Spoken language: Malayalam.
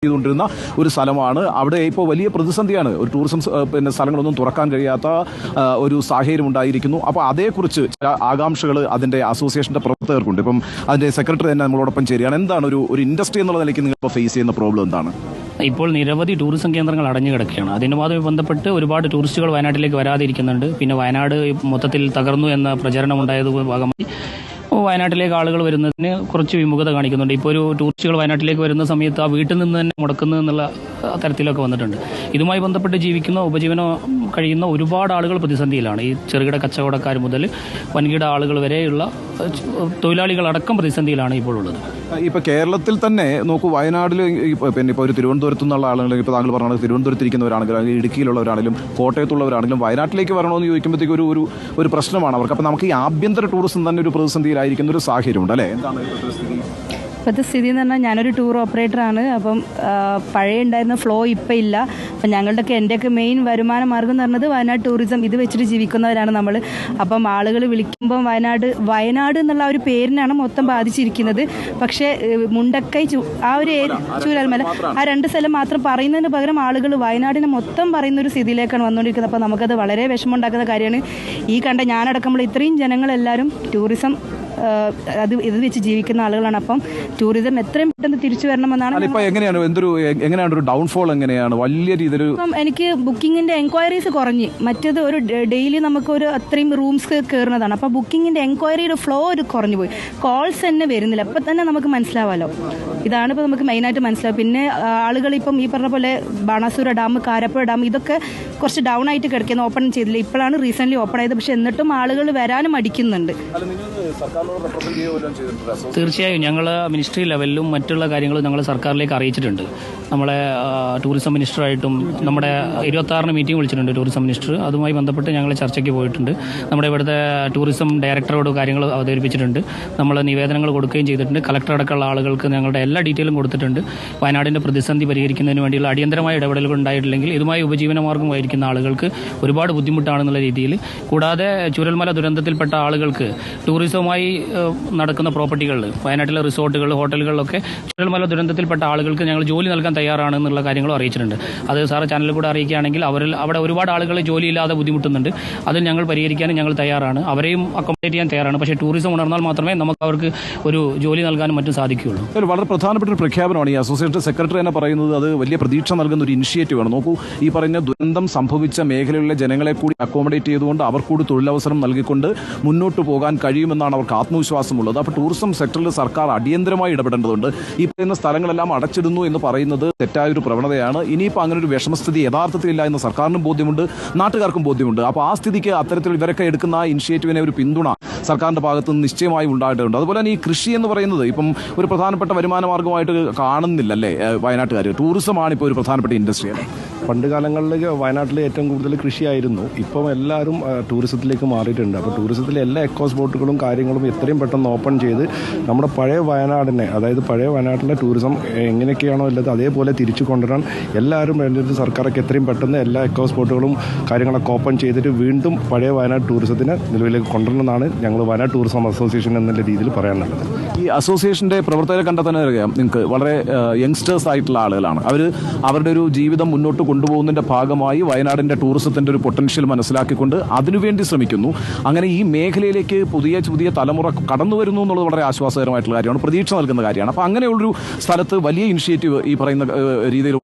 ചെയ്തുകൊണ്ടിരുന്ന ഒരു സ്ഥലമാണ്. അവിടെ ഇപ്പോൾ വലിയ പ്രതിസന്ധിയാണ്. ഒരു ടൂറിസം സ്ഥലങ്ങളൊന്നും തുറക്കാൻ കഴിയാത്ത ഒരു സാഹചര്യം ഉണ്ടായിരിക്കുന്നു. അപ്പോൾ അതേക്കുറിച്ച് ചില ആകാംക്ഷകൾ അതിൻ്റെ അസോസിയേഷൻ്റെ പ്രവർത്തകർക്കുണ്ട്. ഇപ്പം അതിൻ്റെ സെക്രട്ടറി തന്നെ നമ്മളോടൊപ്പം ചേരുകയാണ്. എന്താണ് ഒരു ഇൻഡസ്ട്രി എന്നുള്ള നിലയ്ക്ക് നിങ്ങൾ ഫേസ് ചെയ്യുന്ന പ്രോബ്ലം എന്താണ്? ഇപ്പോൾ നിരവധി ടൂറിസം കേന്ദ്രങ്ങൾ അടഞ്ഞു കിടക്കുകയാണ്. അതിനുമായി ബന്ധപ്പെട്ട് ഒരുപാട് ടൂറിസ്റ്റുകൾ വയനാട്ടിലേക്ക് വരാതിരിക്കുന്നുണ്ട്. പിന്നെ വയനാട് മൊത്തത്തിൽ തകർന്നു എന്ന പ്രചരണം ഉണ്ടായത് ഭാഗമായി വയനാട്ടിലേക്ക് ആളുകൾ വരുന്നതിന് കുറച്ച് വിമുഖത കാണിക്കുന്നുണ്ട്. ഇപ്പോൾ ഒരു ടൂറിസ്റ്റുകൾ വയനാട്ടിലേക്ക് വരുന്ന സമയത്ത് ആ വീട്ടിൽ നിന്ന് തന്നെ മുടക്കുന്നു എന്നുള്ള തരത്തിലൊക്കെ വന്നിട്ടുണ്ട്. ഇതുമായി ബന്ധപ്പെട്ട് ജീവിക്കുന്ന ഉപജീവനം കഴിയുന്ന ഒരുപാട് ആളുകൾ പ്രതിസന്ധിയിലാണ്. ഈ ചെറുകിട കച്ചവടക്കാർ മുതൽ വൻകിട ആളുകൾ വരെയുള്ള തൊഴിലാളികളടക്കം പ്രതിസന്ധിയിലാണ് ഇപ്പോൾ ഉള്ളത്. ഇപ്പോൾ കേരളത്തിൽ തന്നെ നോക്കൂ, വയനാട്ടിൽ പിന്നെ ഇപ്പോൾ ഒരു തിരുവനന്തപുരത്തു നിന്നുള്ള ആളുകൾ, ഇപ്പോൾ താങ്കൾ പറഞ്ഞത് തിരുവനന്തപുരത്തിരിക്കുന്നവരാണെങ്കിലും അല്ലെങ്കിൽ ഇടുക്കിയിലുള്ളവരാണെങ്കിലും കോട്ടയത്തുള്ളവരാണെങ്കിലും വയനാട്ടിലേക്ക് വരണമെന്ന് ചോദിക്കുമ്പോഴത്തേക്ക് ഒരു പ്രശ്നമാണ് അവർക്ക്. അപ്പോൾ നമുക്ക് ഈ ആഭ്യന്തര ടൂറിസം തന്നെ ഒരു പ്രതിസന്ധിയിലായിരിക്കുന്ന ഒരു സാഹചര്യമുണ്ട് അല്ലേ? എന്താണ് ഇപ്പോഴത്തെ സ്ഥിതി എന്ന് പറഞ്ഞാൽ ഞാനൊരു ടൂർ ഓപ്പറേറ്ററാണ്. അപ്പം പഴയ ഉണ്ടായിരുന്ന ഫ്ലോ ഇപ്പം ഇല്ല. അപ്പം ഞങ്ങളുടെയൊക്കെ എൻ്റെയൊക്കെ മെയിൻ വരുമാന മാർഗ്ഗം എന്ന് പറഞ്ഞത് വയനാട് ടൂറിസം. ഇത് വെച്ചിട്ട് ജീവിക്കുന്നവരാണ് നമ്മൾ. അപ്പം ആളുകൾ വിളിക്കുമ്പം വയനാട് എന്നുള്ള ഒരു പേരിനാണ് മൊത്തം ബാധിച്ചിരിക്കുന്നത്. പക്ഷേ മുണ്ടക്കൈ ആ ഒരു ചൂരൽമല ആ രണ്ട് സ്ഥലം മാത്രം പറയുന്നതിന് പകരം ആളുകൾ വയനാടിനെ മൊത്തം പറയുന്ന ഒരു സ്ഥിതിയിലേക്കാണ് വന്നുകൊണ്ടിരിക്കുന്നത്. അപ്പോൾ നമുക്കത് വളരെ വിഷമമുണ്ടാക്കുന്ന കാര്യമാണ്. ഈ കണ്ട ഞാനടക്കമുള്ള ഇത്രയും ജനങ്ങളെല്ലാവരും ടൂറിസം ഇത് വെച്ച് ജീവിക്കുന്ന ആളുകളാണ്. അപ്പം ടൂറിസം എത്രയും പെട്ടെന്ന് തിരിച്ചു വരണമെന്നാണ്. എങ്ങനെയാണ് ഒരു ഡൗൺഫോൾ എങ്ങനെയാണ് വലിയ രീതിയിൽ? ഇപ്പം എനിക്ക് ബുക്കിങ്ങിന്റെ എൻക്വയറീസ് കുറഞ്ഞ്, മറ്റേത് ഒരു ഡെയിലി നമുക്ക് ഒരു അത്രയും റൂംസ് കയറുന്നതാണ്. അപ്പോൾ ബുക്കിങ്ങിന്റെ എൻക്വയറിയുടെ ഫ്ലോ ഒരു കുറഞ്ഞു പോയി. കോൾസ് തന്നെ വരുന്നില്ല. അപ്പം തന്നെ നമുക്ക് മനസ്സിലാവാമല്ലോ. ഇതാണ് ഇപ്പോൾ നമുക്ക് മെയിനായിട്ട് മനസ്സിലാവും. പിന്നെ ആളുകൾ ഇപ്പം ഈ പറഞ്ഞ പോലെ ബാണാസുര ഡാം, കാരപ്പുഴ ഡാം ഇതൊക്കെ കുറച്ച് ഡൗൺ ആയിട്ട് കിടക്കുന്നത്, ഓപ്പൺ ചെയ്തില്ല. ഇപ്പോഴാണ് റീസെന്റ് ഓപ്പൺ ആയത്. പക്ഷെ എന്നിട്ടും ആളുകൾ വരാനും മടിക്കുന്നുണ്ട്. തീർച്ചയായും ഞങ്ങൾ മിനിസ്ട്രി ലെവലിലും മറ്റുള്ള കാര്യങ്ങളും ഞങ്ങൾ സർക്കാരിലേക്ക് അറിയിച്ചിട്ടുണ്ട്. നമ്മളെ ടൂറിസം മിനിസ്റ്ററായിട്ടും നമ്മുടെ 26-ന് മീറ്റിംഗ് വിളിച്ചിട്ടുണ്ട് ടൂറിസം മിനിസ്റ്റർ. അതുമായി ബന്ധപ്പെട്ട് ഞങ്ങൾ ചർച്ചയ്ക്ക് പോയിട്ടുണ്ട്. നമ്മുടെ ഇവിടുത്തെ ടൂറിസം ഡയറക്ടറോട് കാര്യങ്ങൾ അവതരിപ്പിച്ചിട്ടുണ്ട്. നമ്മൾ നിവേദനങ്ങൾ കൊടുക്കുകയും ചെയ്തിട്ടുണ്ട്. കളക്ടർ അടക്കമുള്ള ആളുകൾക്ക് ഞങ്ങളുടെ എല്ലാ ഡീറ്റെയിലും കൊടുത്തിട്ടുണ്ട്. വയനാടിൻ്റെ പ്രതിസന്ധി പരിഹരിക്കുന്നതിന് വേണ്ടിയുള്ള അടിയന്തരമായ ഇടപെടലുകൾ ഉണ്ടായിട്ടില്ലെങ്കിൽ ഇതുമായി ഉപജീവനമാർഗ്ഗമായിരിക്കുന്ന ആളുകൾക്ക് ഒരുപാട് ബുദ്ധിമുട്ടാണെന്നുള്ള രീതിയിൽ. കൂടാതെ ചൂരൽമല ദുരന്തത്തിൽപ്പെട്ട ആളുകൾക്ക് ടൂറിസവുമായി നടക്കുന്ന പ്രോപ്പർട്ടികളിൽ വയനാട്ടിലെ റിസോർട്ടുകൾ, ഹോട്ടലുകളിലൊക്കെ ചൂരൽമല ദുരന്തത്തിൽപ്പെട്ട ആളുകൾക്ക് ഞങ്ങൾ ജോലി നൽകാൻ തയ്യാറാണെന്നുള്ള കാര്യങ്ങളും അറിയിച്ചിട്ടുണ്ട്. അത് സാറ് ചാനലിൽ കൂടെ അറിയിക്കുകയാണെങ്കിൽ അവിടെ ഒരുപാട് ആളുകൾ ജോലിയില്ലാതെ ബുദ്ധിമുട്ടുന്നുണ്ട്. അതിൽ ഞങ്ങൾ പരിഹരിക്കാനും ഞങ്ങൾ തയ്യാറാണ്. അവരെയും അക്കോമഡേറ്റ് ചെയ്യാൻ തയ്യാറാണ്. പക്ഷേ ടൂറിസം ഉണർന്നാൽ മാത്രമേ നമുക്ക് അവർക്ക് ഒരു ജോലി നൽകാനും മറ്റും സാധിക്കുകയുള്ളൂ. വളരെ പ്രധാനപ്പെട്ട ഒരു പ്രഖ്യാപനമാണ് ഈ അസോസിയേഷൻ സെക്രട്ടറി തന്നെ പറയുന്നത്. അത് വലിയ പ്രതീക്ഷ നൽകുന്ന ഒരു ഇനിഷ്യേറ്റീവാണ്. നോക്കൂ, ഈ പറഞ്ഞ ദുരന്തം സംഭവിച്ച മേഖലകളിലെ ജനങ്ങളെ കൂടി അക്കോമഡേറ്റ് ചെയ്തുകൊണ്ട് അവർ കൂടി തൊഴിലവസരം നൽകിക്കൊണ്ട് മുന്നോട്ട് പോകാൻ കഴിയുമെന്നാണ് അവർക്ക് ആത്മവിശ്വാസമുള്ളത്. അപ്പോൾ ടൂറിസം സെക്ടറിൽ സർക്കാർ അടിയന്തരമായി ഇടപെടേണ്ടതുണ്ട്. ഈ പറയുന്ന സ്ഥലങ്ങളെല്ലാം അടച്ചിടുന്നു എന്ന് പറയുന്നത് തെറ്റായൊരു പ്രവണതയാണ്. ഇനിയിപ്പോൾ അങ്ങനെ ഒരു വിഷമസ്ഥിതി യഥാർത്ഥത്തിലില്ല എന്ന് സർക്കാരിനും ബോധ്യമുണ്ട്, നാട്ടുകാർക്കും ബോധ്യമുണ്ട്. അപ്പോൾ ആ സ്ഥിതിക്ക് അത്തരത്തിൽ ഇവരൊക്കെ എടുക്കുന്ന ആ ഇനിഷ്യേറ്റീവിനെ ഒരു പിന്തുണ സർക്കാരിൻ്റെ ഭാഗത്ത് നിന്ന് നിശ്ചയമായും ഉണ്ടായിട്ടുണ്ട്. അതുപോലെ തന്നെ ഈ കൃഷി എന്ന് പറയുന്നത് ഇപ്പം ഒരു പ്രധാനപ്പെട്ട വരുമാന മാർഗ്ഗമായിട്ട് കാണുന്നില്ലല്ലേ വയനാട്ടുകാർ? ടൂറിസമാണ് ഇപ്പോൾ ഒരു പ്രധാനപ്പെട്ട ഇൻഡസ്ട്രി അല്ലേ? പണ്ട് കാലങ്ങളിൽ വയനാട്ടിൽ ഏറ്റവും കൂടുതൽ കൃഷിയായിരുന്നു. ഇപ്പം എല്ലാവരും ടൂറിസത്തിലേക്ക് മാറിയിട്ടുണ്ട്. അപ്പോൾ ടൂറിസത്തിലെ എല്ലാ എക്കോ സ്പോട്ടുകളും കാര്യങ്ങളും എത്രയും പെട്ടെന്ന് ഓപ്പൺ ചെയ്ത് നമ്മുടെ പഴയ വയനാടിനെ, അതായത് പഴയ വയനാട്ടിലെ ടൂറിസം എങ്ങനെയൊക്കെയാണോ ഉള്ളത് അതേപോലെ തിരിച്ചു കൊണ്ടുവരാൻ എല്ലാവരും വേണ്ടിയിട്ട് സർക്കാരൊക്കെ എത്രയും പെട്ടെന്ന് എല്ലാ എക്കോ സ്പോട്ടുകളും കാര്യങ്ങളൊക്കെ ഓപ്പൺ ചെയ്തിട്ട് വീണ്ടും പഴയ വയനാട് ടൂറിസത്തിനെ നിലവിലേക്ക് കൊണ്ടുവരണമെന്നാണ് ഞങ്ങൾ വയനാട് ടൂറിസം അസോസിയേഷൻ എന്നുള്ള രീതിയിൽ പറയാനുള്ളത്. ഈ അസോസിയേഷൻ്റെ പ്രവർത്തകരെ കണ്ടാൽ തന്നെ അറിയാം, നിങ്ങൾക്ക് വളരെ യങ്സ്റ്റേഴ്സ് ആയിട്ടുള്ള ആളുകളാണ്. അവരുടെ ഒരു ജീവിതം മുന്നോട്ട് കൊണ്ടുപോകുന്നതിൻ്റെ ഭാഗമായി വയനാടിൻ്റെ ടൂറിസത്തിൻ്റെ ഒരു പൊട്ടൻഷ്യൽ മനസ്സിലാക്കിക്കൊണ്ട് അതിനുവേണ്ടി ശ്രമിക്കുന്നു. അങ്ങനെ ഈ മേഖലയിലേക്ക് പുതിയ തലമുറ കടന്നു വരുന്നു എന്നുള്ളത് വളരെ ആശ്വാസകരമായിട്ടുള്ള കാര്യമാണ്, പ്രതീക്ഷ നൽകുന്ന കാര്യമാണ്. അപ്പോൾ അങ്ങനെയുള്ളൊരു സ്ഥലത്ത് വലിയ ഇനിഷ്യേറ്റീവ് ഈ പറയുന്ന രീതിയിൽ